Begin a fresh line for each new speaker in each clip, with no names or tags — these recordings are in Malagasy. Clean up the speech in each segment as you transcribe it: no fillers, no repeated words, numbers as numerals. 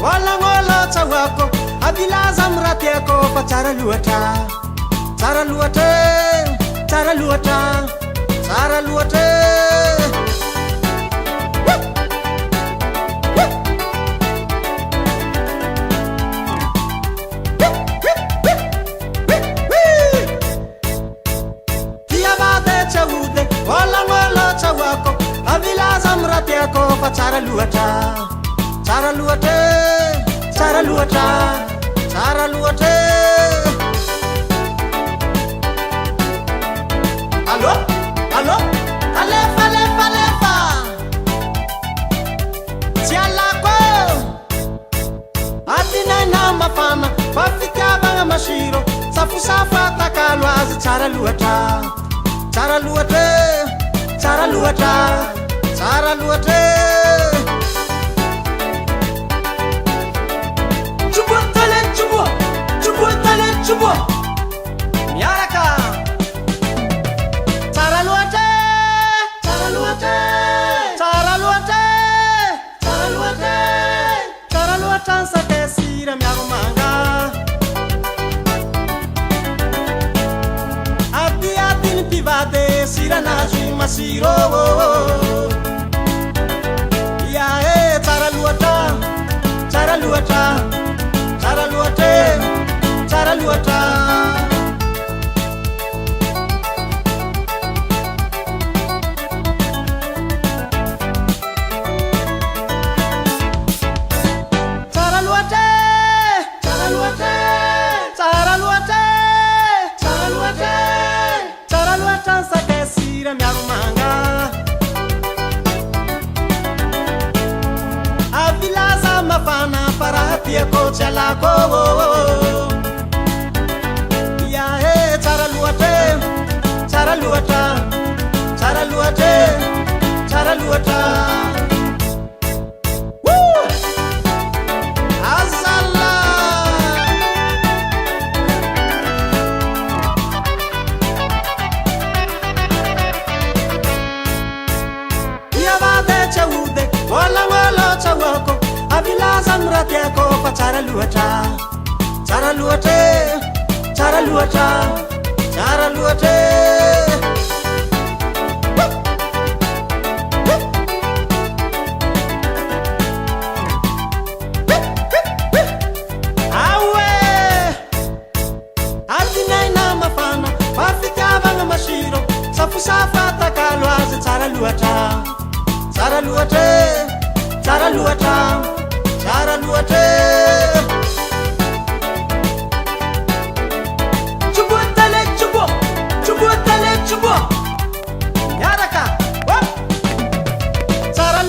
Wala tawako abilaza mratiako pa cara luata Kiabade chaude wala tawako abilaza mratiako pa cara luata Allo Alefa Tialako Adina na mafana Pafika banga mashiro Safu takalwazi cara luata Chubo Miaraka Cara luata sa desira miarumanga Abdi pivade sira naji masiro Ya cara luata sa desira miarumanga Avilaza mafana para pia cocha la co Ya cara luata Woo Azalla Kiabade chaude wala tawako abilaza mratiako pa cara luata Awe Adina na mafana Pafika banga mashiro Safu takalwazi cara luata Chubo Yaraka Cara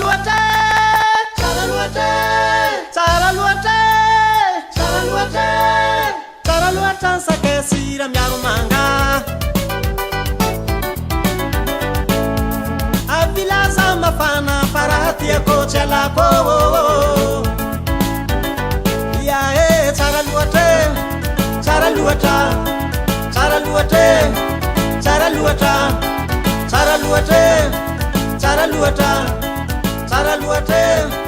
luata sa kesira miarumanga Avilaza mafana paratia cocha la co Ya cara luata